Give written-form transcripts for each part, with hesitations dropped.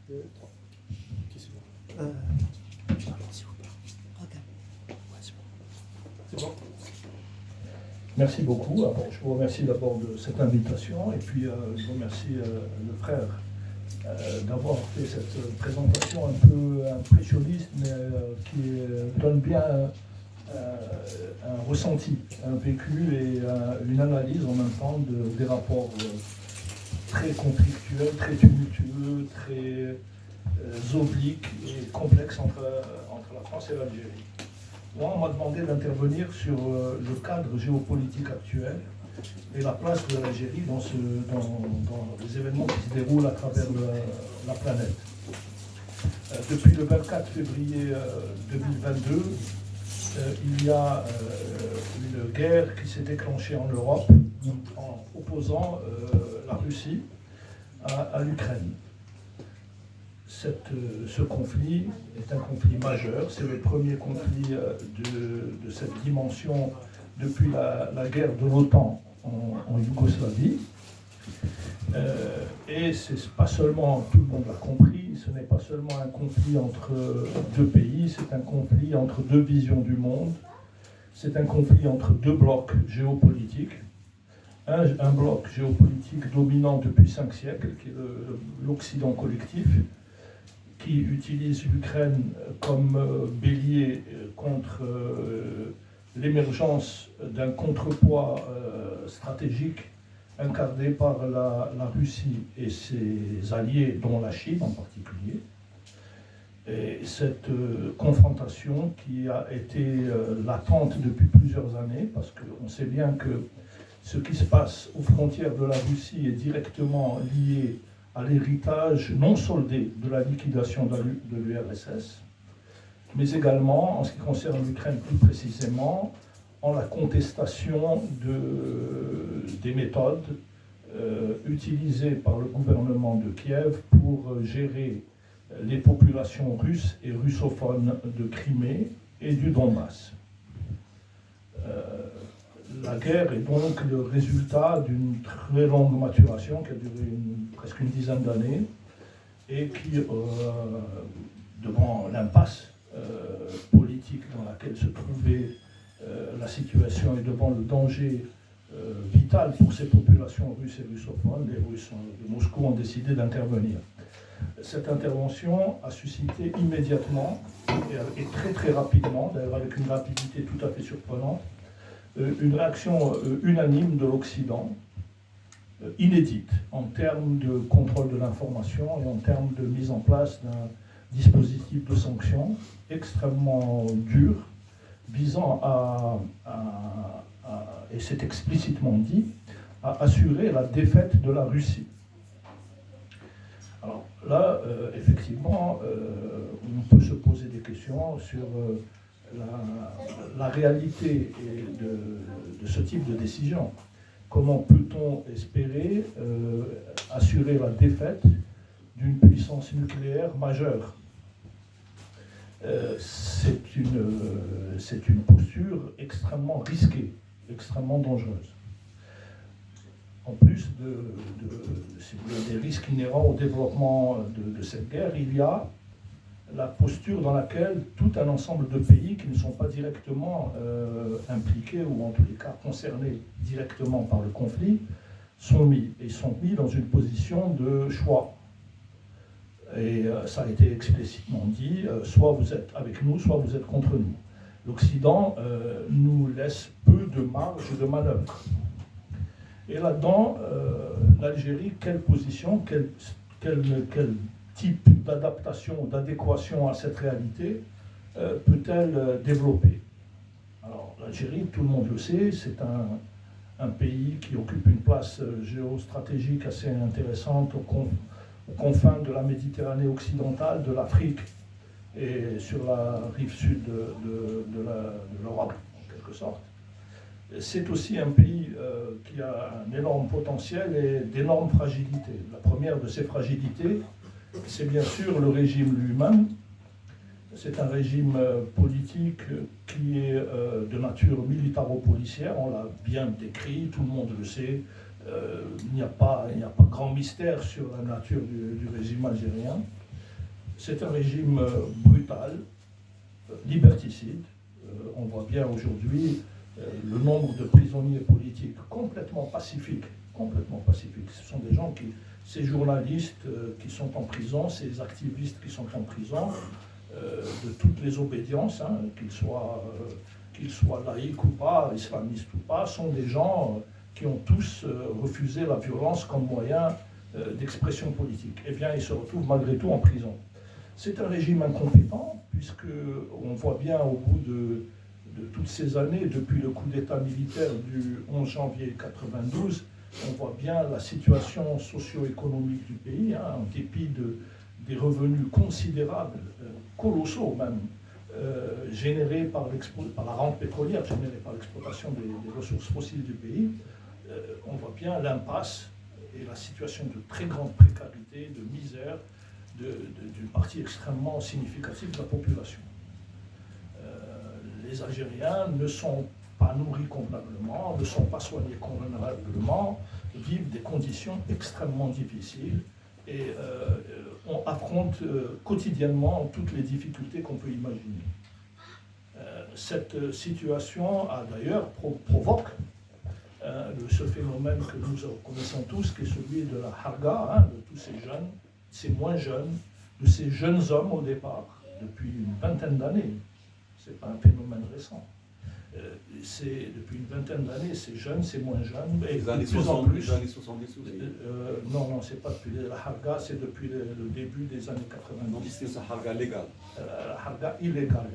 2, 3. Qui c'est bon? S'il vous plaît. Regarde. Ouais, c'est bon. C'est bon? Merci beaucoup. Alors, je vous remercie d'abord de cette invitation et puis je remercie le frère d'avoir fait cette présentation un peu impressionniste mais qui donne bien un ressenti, un vécu et une analyse en même temps des rapports très conflictuels, très tumultueux, très obliques et complexes entre la France et l'Algérie. Moi, on m'a demandé d'intervenir sur le cadre géopolitique actuel et la place de l'Algérie dans les événements qui se déroulent à travers la planète. Depuis le 24 février 2022, il y a une guerre qui s'est déclenchée en Europe en opposant la Russie à l'Ukraine. Ce conflit est un conflit majeur, c'est le premier conflit de cette dimension depuis la guerre de l'OTAN en Yougoslavie. Et c'est pas seulement, tout le monde l'a compris, ce n'est pas seulement un conflit entre deux pays, c'est un conflit entre deux visions du monde, c'est un conflit entre deux blocs géopolitiques. Un bloc géopolitique dominant depuis 5 siècles, qui est l'Occident collectif, qui utilise l'Ukraine comme bélier contre l'émergence d'un contrepoids stratégique incarné par la Russie et ses alliés, dont la Chine en particulier. Et cette confrontation qui a été latente depuis plusieurs années, parce qu'on sait bien que ce qui se passe aux frontières de la Russie est directement lié à l'héritage non soldé de la liquidation de l'URSS, mais également, en ce qui concerne l'Ukraine plus précisément, en la contestation des méthodes utilisées par le gouvernement de Kiev pour gérer les populations russes et russophones de Crimée et du Donbass. La guerre est donc le résultat d'une très longue maturation qui a duré presque une dizaine d'années et qui, devant l'impasse politique dans laquelle se trouvait la situation et devant le danger vital pour ces populations russes et russophones, les Russes de Moscou ont décidé d'intervenir. Cette intervention a suscité immédiatement et très très rapidement, d'ailleurs avec une rapidité tout à fait surprenante, une réaction unanime de l'Occident, inédite en termes de contrôle de l'information et en termes de mise en place d'un dispositif de sanctions extrêmement dur, visant et c'est explicitement dit, à assurer la défaite de la Russie. Alors là, effectivement, on peut se poser des questions sur la réalité de ce type de décision. Comment peut-on espérer assurer la défaite d'une puissance nucléaire majeure? C'est une posture extrêmement risquée, extrêmement dangereuse. En plus des risques inhérents au développement de cette guerre, il y a la posture dans laquelle tout un ensemble de pays qui ne sont pas directement impliqués ou en tous les cas concernés directement par le conflit sont mis dans une position de choix. Et ça a été explicitement dit, soit vous êtes avec nous, soit vous êtes contre nous. L'Occident nous laisse peu de marge de manœuvre. Et là-dedans, l'Algérie, quelle position, quel type d'adaptation, d'adéquation à cette réalité peut-elle développer? Alors l'Algérie, tout le monde le sait, c'est un pays qui occupe une place géostratégique assez intéressante aux confins de la Méditerranée occidentale, de l'Afrique et sur la rive sud de l'Europe, en quelque sorte. C'est aussi un pays qui a un énorme potentiel et d'énormes fragilités. La première de ces fragilités, c'est bien sûr le régime lui-même. C'est un régime politique qui est de nature militaro-policière, on l'a bien décrit, tout le monde le sait. Il n'y a pas grand mystère sur la nature du régime algérien. C'est un régime brutal, liberticide. On voit bien aujourd'hui le nombre de prisonniers politiques complètement pacifiques. Ce sont des gens ces journalistes qui sont en prison, ces activistes qui sont en prison, de toutes les obédiences, hein, qu'ils soient laïcs ou pas, islamistes ou pas, sont des gens qui ont tous refusé la violence comme moyen d'expression politique. Eh bien, ils se retrouvent malgré tout en prison. C'est un régime incompétent, puisqu'on voit bien au bout de toutes ces années, depuis le coup d'État militaire du 11 janvier 1992, on voit bien la situation socio-économique du pays, hein, en dépit des revenus considérables, colossaux même, générés par la rente pétrolière, générés par l'exploitation des ressources fossiles du pays. On voit bien l'impasse et la situation de très grande précarité, de misère, d'une partie extrêmement significative de la population. Les Algériens ne sont pas nourris convenablement, ne sont pas soignés convenablement, vivent des conditions extrêmement difficiles et on affronte quotidiennement toutes les difficultés qu'on peut imaginer. Cette situation a d'ailleurs provoque ce phénomène que nous connaissons tous, qui est celui de la harga, hein, de tous ces jeunes, ces moins jeunes, de ces jeunes hommes au départ, depuis une vingtaine d'années. Ce n'est pas un phénomène récent. C'est depuis une vingtaine d'années, ces jeunes, ces moins jeunes, et les années de plus 60, en plus. les années 70 aussi. Non, c'est pas depuis la harga, c'est depuis le début des années 90. Donc c'est une harga légale. La harga illégale.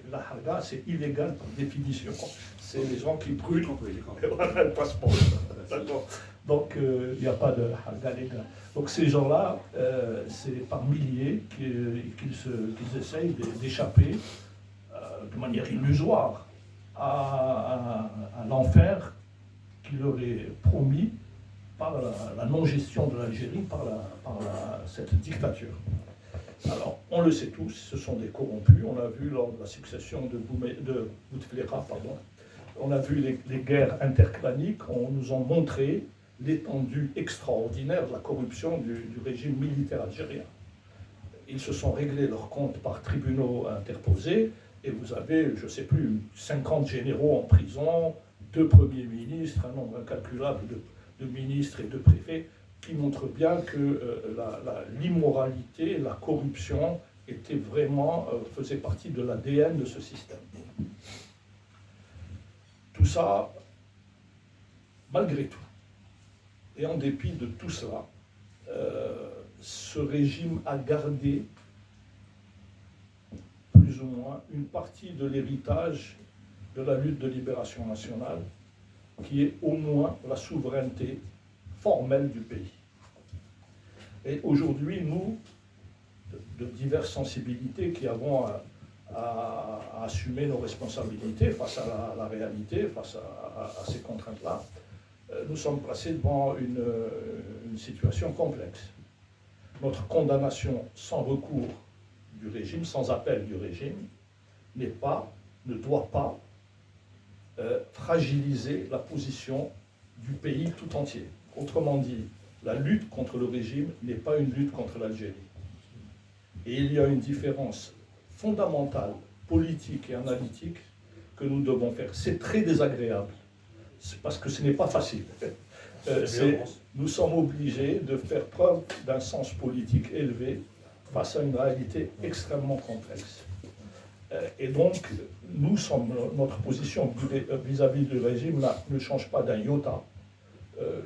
La harga, c'est illégal par définition. C'est les gens qui brûlent. Et voilà le passeport. D'accord. Donc, il n'y a pas de harga légale. Donc, ces gens-là, c'est par milliers qu'ils essayent d'échapper de manière illusoire à l'enfer qui leur est promis par la non-gestion de l'Algérie, par cette dictature. Alors, on le sait tous, ce sont des corrompus. On l'a vu lors de la succession de Bouteflika, on a vu les guerres interclaniques, on nous a montré l'étendue extraordinaire de la corruption du régime militaire algérien. Ils se sont réglés leurs comptes par tribunaux interposés, et vous avez, je ne sais plus, 50 généraux en prison, 2 premiers ministres, un nombre incalculable de ministres et de préfets, qui montrent bien que l'immoralité, la corruption faisait partie de l'ADN de ce système. Tout ça, malgré tout, et en dépit de tout cela, ce régime a gardé plus ou moins une partie de l'héritage de la lutte de libération nationale, qui est au moins la souveraineté formelle du pays. Et aujourd'hui, nous, de diverses sensibilités qui avons à assumer nos responsabilités face à la réalité, face à ces contraintes-là, nous sommes placés devant une situation complexe. Notre condamnation sans recours du régime, sans appel du régime, ne doit pas fragiliser la position du pays tout entier. Autrement dit, la lutte contre le régime n'est pas une lutte contre l'Algérie. Et il y a une différence fondamentale, politique et analytique, que nous devons faire. C'est très désagréable, parce que ce n'est pas facile. Nous sommes obligés de faire preuve d'un sens politique élevé face à une réalité extrêmement complexe. Et donc, notre position vis-à-vis du régime là, ne change pas d'un iota.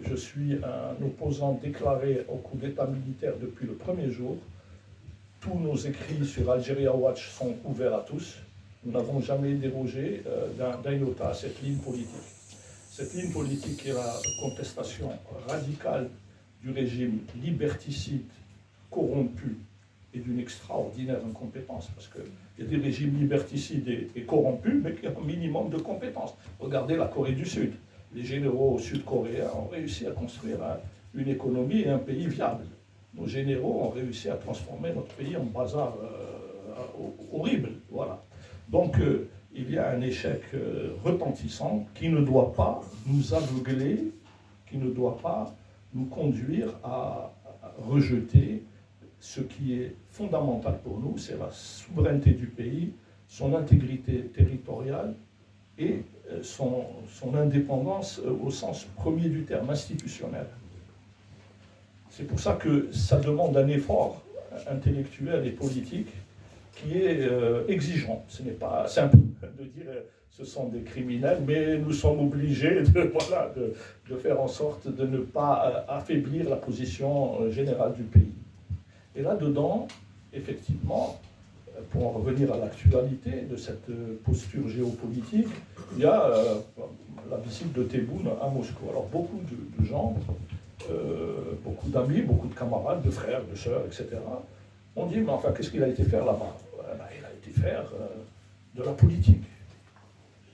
Je suis un opposant déclaré au coup d'État militaire depuis le premier jour. Tous nos écrits sur Algeria Watch sont ouverts à tous. Nous n'avons jamais dérogé d'un iota à cette ligne politique. Cette ligne politique est la contestation radicale du régime liberticide, corrompu et d'une extraordinaire incompétence, parce qu'il y a des régimes liberticides et corrompus, mais qui ont un minimum de compétences. Regardez la Corée du Sud. Les généraux sud-coréens ont réussi à construire une économie et un pays viable. Nos généraux ont réussi à transformer notre pays en bazar horrible. Voilà. Donc, il y a un échec retentissant qui ne doit pas nous aveugler qui ne doit pas nous conduire à rejeter ce qui est fondamental pour nous, c'est la souveraineté du pays, son intégrité territoriale et son indépendance au sens premier du terme, institutionnel. C'est pour ça que ça demande un effort intellectuel et politique qui est exigeant. Ce n'est pas simple de dire ce sont des criminels, mais nous sommes obligés de faire en sorte de ne pas affaiblir la position générale du pays. Et là-dedans, effectivement, pour en revenir à l'actualité de cette posture géopolitique, il y a la visite de Tebboune à Moscou. Alors beaucoup de gens, beaucoup d'amis, beaucoup de camarades, de frères, de sœurs, etc., ont dit, mais enfin, qu'est-ce qu'il a été faire là-bas? Il a été faire de la politique.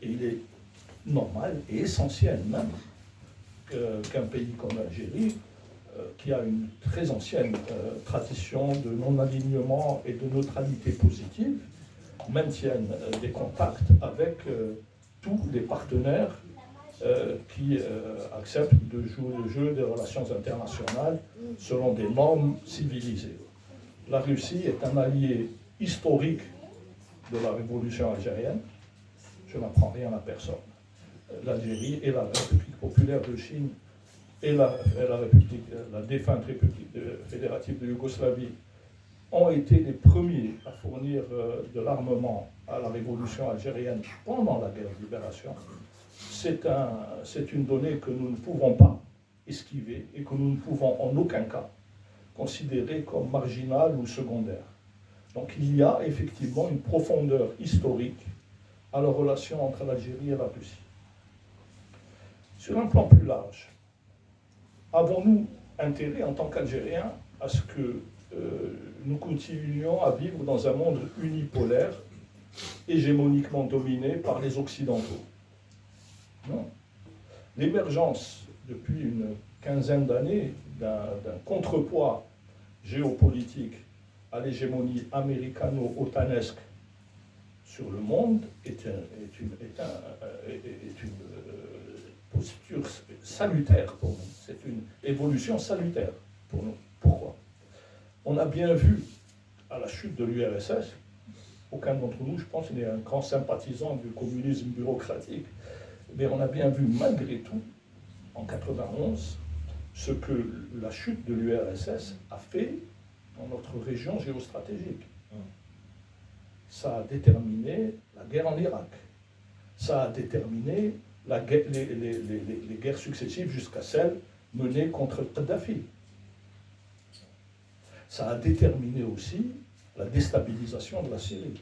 Et il est normal et essentiel même qu'un pays comme l'Algérie, qui a une très ancienne tradition de non-alignement et de neutralité positive, maintienne des contacts avec tous les partenaires qui acceptent de jouer le jeu des relations internationales selon des normes civilisées. La Russie est un allié historique de la révolution algérienne. Je n'apprends rien à personne. L'Algérie et la République populaire de Chine et la défunte République fédérative de Yougoslavie ont été les premiers à fournir de l'armement à la révolution algérienne pendant la guerre de libération. C'est une donnée que nous ne pouvons pas esquiver et que nous ne pouvons en aucun cas considérer comme marginale ou secondaire. Donc il y a effectivement une profondeur historique à la relation entre l'Algérie et la Russie. Sur un plan plus large, avons-nous intérêt en tant qu'Algériens à ce que nous continuions à vivre dans un monde unipolaire, hégémoniquement dominé par les Occidentaux? Non. L'émergence, depuis une quinzaine d'années, d'un contrepoids géopolitique à l'hégémonie américano-otanesque sur le monde est une posture salutaire pour nous. C'est une évolution salutaire pour nous. Pourquoi? On a bien vu, à la chute de l'URSS, aucun d'entre nous, je pense, n'est un grand sympathisant du communisme bureaucratique, mais on a bien vu, malgré tout, en 1991, ce que la chute de l'URSS a fait dans notre région géostratégique. Ça a déterminé la guerre en Irak. Ça a déterminé les guerres successives jusqu'à celle menée contre Kadhafi. Ça a déterminé aussi la déstabilisation de la Syrie.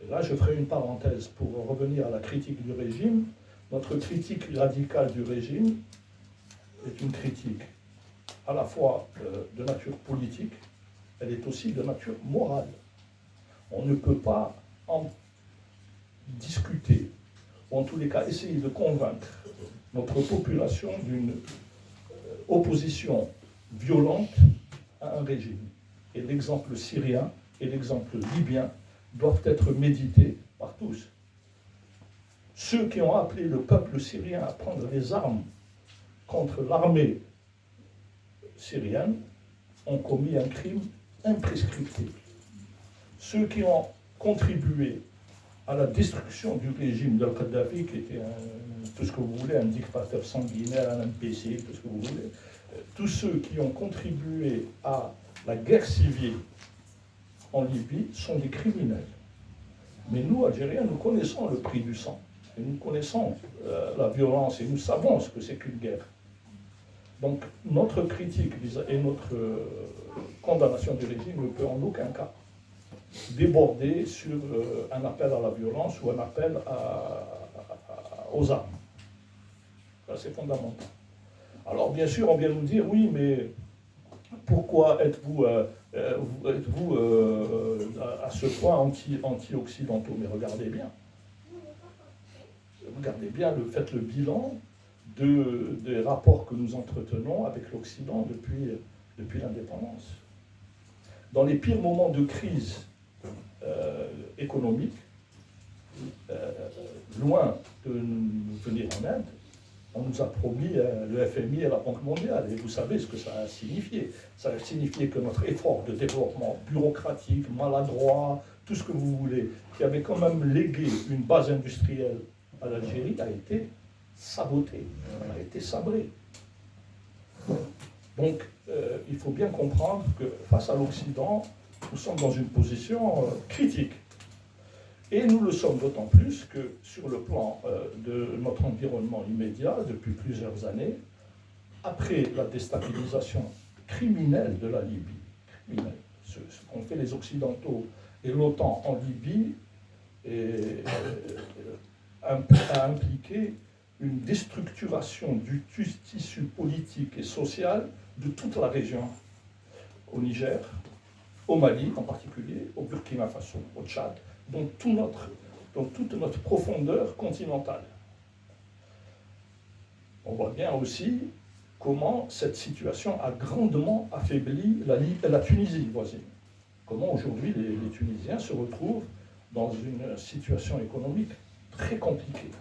Et là, je ferai une parenthèse pour revenir à la critique du régime. Notre critique radicale du régime est une critique à la fois de nature politique, elle est aussi de nature morale. On ne peut pas en discuter, ou en tous les cas essayer de convaincre notre population d'une opposition violente à un régime. Et l'exemple syrien et l'exemple libyen doivent être médités par tous. Ceux qui ont appelé le peuple syrien à prendre les armes contre l'armée syrienne ont commis un crime imprescriptible. Ceux qui ont contribué à la destruction du régime d'Al-Kadhafi, qui était tout ce que vous voulez, un dictateur sanguinaire, un imbécile, tout ce que vous voulez, tous ceux qui ont contribué à la guerre civile en Libye sont des criminels. Mais nous, Algériens, nous connaissons le prix du sang. Et nous connaissons la violence et nous savons ce que c'est qu'une guerre. Donc notre critique et notre condamnation du régime ne peut en aucun cas déborder sur un appel à la violence ou un appel aux armes. Ça, c'est fondamental. Alors bien sûr, on vient nous dire, oui, mais pourquoi êtes-vous à ce point anti-occidentaux? Mais regardez bien, faites le bilan des rapports que nous entretenons avec l'Occident depuis l'indépendance. Dans les pires moments de crise économique, loin de nous venir en aide, on nous a promis le FMI et la Banque mondiale. Et vous savez ce que ça a signifié. Ça a signifié que notre effort de développement bureaucratique, maladroit, tout ce que vous voulez, qui avait quand même légué une base industrielle à l'Algérie, a été saboté, a été sabré. Donc, il faut bien comprendre que face à l'Occident, nous sommes dans une position critique. Et nous le sommes d'autant plus que sur le plan de notre environnement immédiat, depuis plusieurs années, après la déstabilisation criminelle de la Libye, ce qu'ont fait les Occidentaux et l'OTAN en Libye, a impliqué une déstructuration du tissu politique et social de toute la région, au Niger, au Mali en particulier, au Burkina Faso, au Tchad, dans toute notre profondeur continentale. On voit bien aussi comment cette situation a grandement affaibli la Tunisie voisine. Comment aujourd'hui les Tunisiens se retrouvent dans une situation économique très compliquée.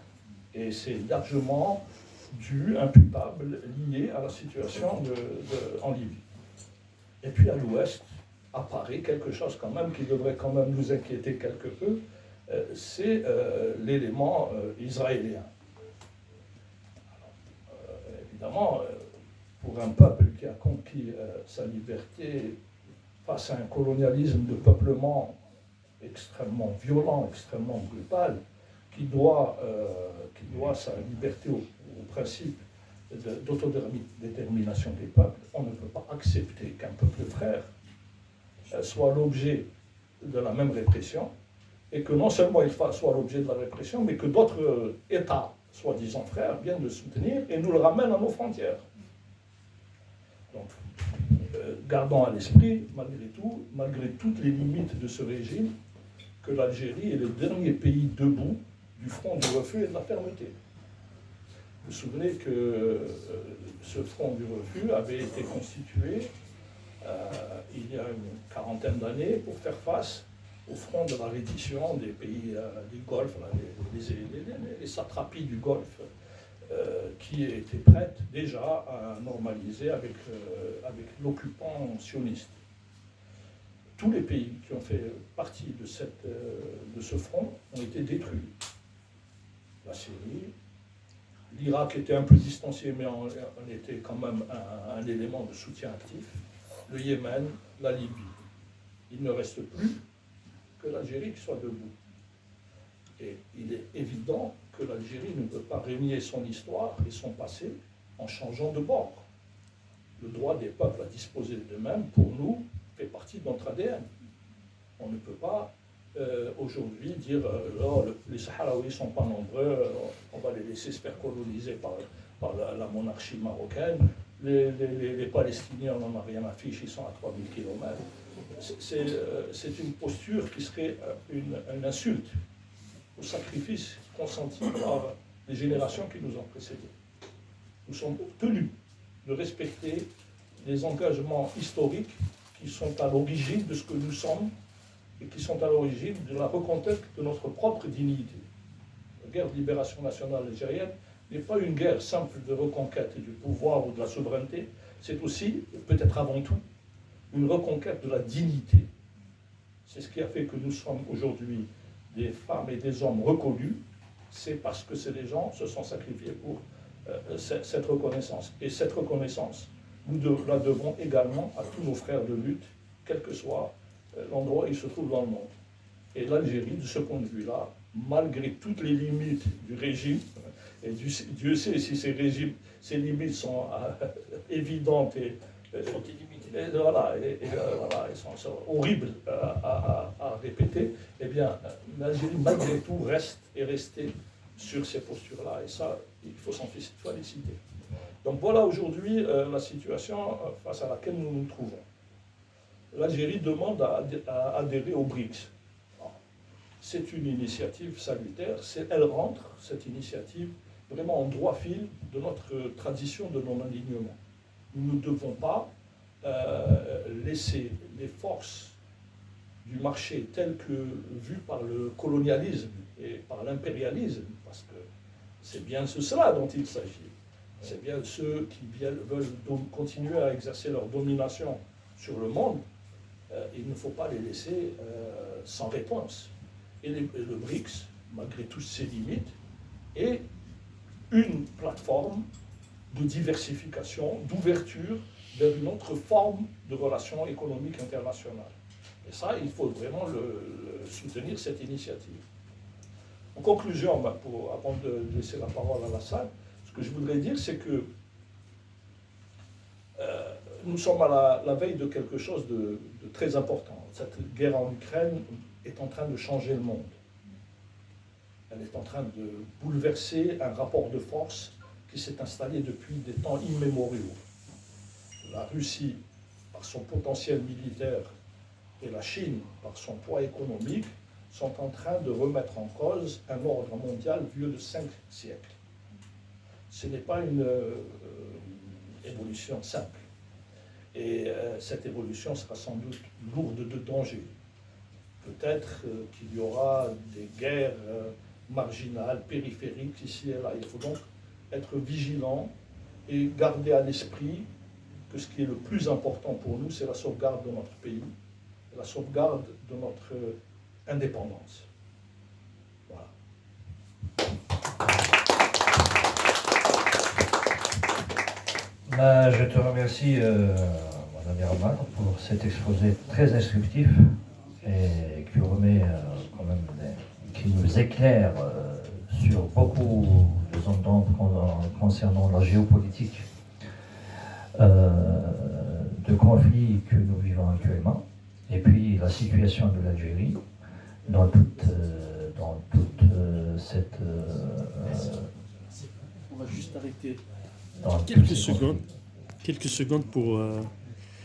Et c'est largement dû, imputable, lié à la situation en Libye. Et puis à l'ouest apparaît quelque chose quand même qui devrait quand même nous inquiéter quelque peu, c'est l'élément israélien. Alors, évidemment, pour un peuple qui a conquis sa liberté face à un colonialisme de peuplement extrêmement violent, extrêmement brutal, qui doit sa liberté au principe d'autodétermination des peuples, on ne peut pas accepter qu'un peuple frère soit l'objet de la même répression, et que non seulement il soit l'objet de la répression, mais que d'autres États, soi-disant frères, viennent le soutenir et nous le ramènent à nos frontières. Donc, gardons à l'esprit, malgré tout, malgré toutes les limites de ce régime, que l'Algérie est le dernier pays debout du front du refus et de la fermeté. Vous vous souvenez que ce front du refus avait été constitué il y a une quarantaine d'années pour faire face au front de la reddition des pays du Golfe, les satrapies du Golfe, qui étaient prêtes déjà à normaliser avec l'occupant sioniste. Tous les pays qui ont fait partie de ce front ont été détruits. La Syrie, l'Irak était un peu distancié, mais on était quand même un élément de soutien actif. Le Yémen, la Libye. Il ne reste plus que l'Algérie qui soit debout. Et il est évident que l'Algérie ne peut pas régner son histoire et son passé en changeant de bord. Le droit des peuples à disposer d'eux-mêmes, pour nous, fait partie de notre ADN. On ne peut pas aujourd'hui dire les Sahraouis ne sont pas nombreux, on va les laisser se faire coloniser par la monarchie marocaine. Les Palestiniens n'en ont rien à fiche, ils sont à 3000 km. C'est une posture qui serait une insulte au sacrifice consenti par les générations qui nous ont précédés. Nous sommes tenus de respecter les engagements historiques qui sont à l'origine de ce que nous sommes et qui sont à l'origine de la reconquête de notre propre dignité. La guerre de libération nationale algérienne n'est pas une guerre simple de reconquête du pouvoir ou de la souveraineté, c'est aussi, peut-être avant tout, une reconquête de la dignité. C'est ce qui a fait que nous sommes aujourd'hui des femmes et des hommes reconnus, c'est parce que ces gens se sont sacrifiés pour cette reconnaissance. Et cette reconnaissance, nous la devons également à tous nos frères de lutte, quel que soit l'endroit où ils se trouvent dans le monde. Et l'Algérie, de ce point de vue-là, malgré toutes les limites du régime, et Dieu sait si ces limites sont évidentes et voilà, ils sont horribles à répéter, eh bien, l'Algérie, malgré tout, est restée sur ces postures-là. Et ça, il faut s'en féliciter. Donc voilà aujourd'hui la situation face à laquelle nous nous trouvons. L'Algérie demande à adhérer au BRICS. C'est une initiative salutaire. Elle rentre, cette initiative, vraiment en droit fil de notre tradition de non-alignement. Nous ne devons pas laisser les forces du marché telles que vues par le colonialisme et par l'impérialisme, parce que c'est bien cela dont il s'agit. c'est bien ceux qui veulent continuer à exercer leur domination sur le monde. Il ne faut pas les laisser sans réponse. Et le BRICS, malgré toutes ses limites, est une plateforme de diversification, d'ouverture vers une autre forme de relations économiques internationales. Et ça, il faut vraiment soutenir cette initiative. En conclusion, avant de laisser la parole à la salle, ce que je voudrais dire, c'est que nous sommes à la veille de quelque chose de très important. Cette guerre en Ukraine est en train de changer le monde. Elle est en train de bouleverser un rapport de force qui s'est installé depuis des temps immémoriaux. La Russie, par son potentiel militaire, et la Chine, par son poids économique, sont en train de remettre en cause un ordre mondial vieux de 5 siècles. Ce n'est pas une évolution simple. Et cette évolution sera sans doute lourde de dangers. Peut-être qu'il y aura des guerres marginales, périphériques, ici et là. Il faut donc être vigilant et garder à l'esprit que ce qui est le plus important pour nous, c'est la sauvegarde de notre pays, la sauvegarde de notre indépendance. Voilà. Je te remercie, Madame Yerman, pour cet exposé très instructif et qui remet quand même, qui nous éclaire sur beaucoup de zones d'ombre concernant la géopolitique de conflits que nous vivons actuellement, et puis la situation de l'Algérie dans toute cette... On va juste arrêter dans quelques tous ces conflits. secondes pour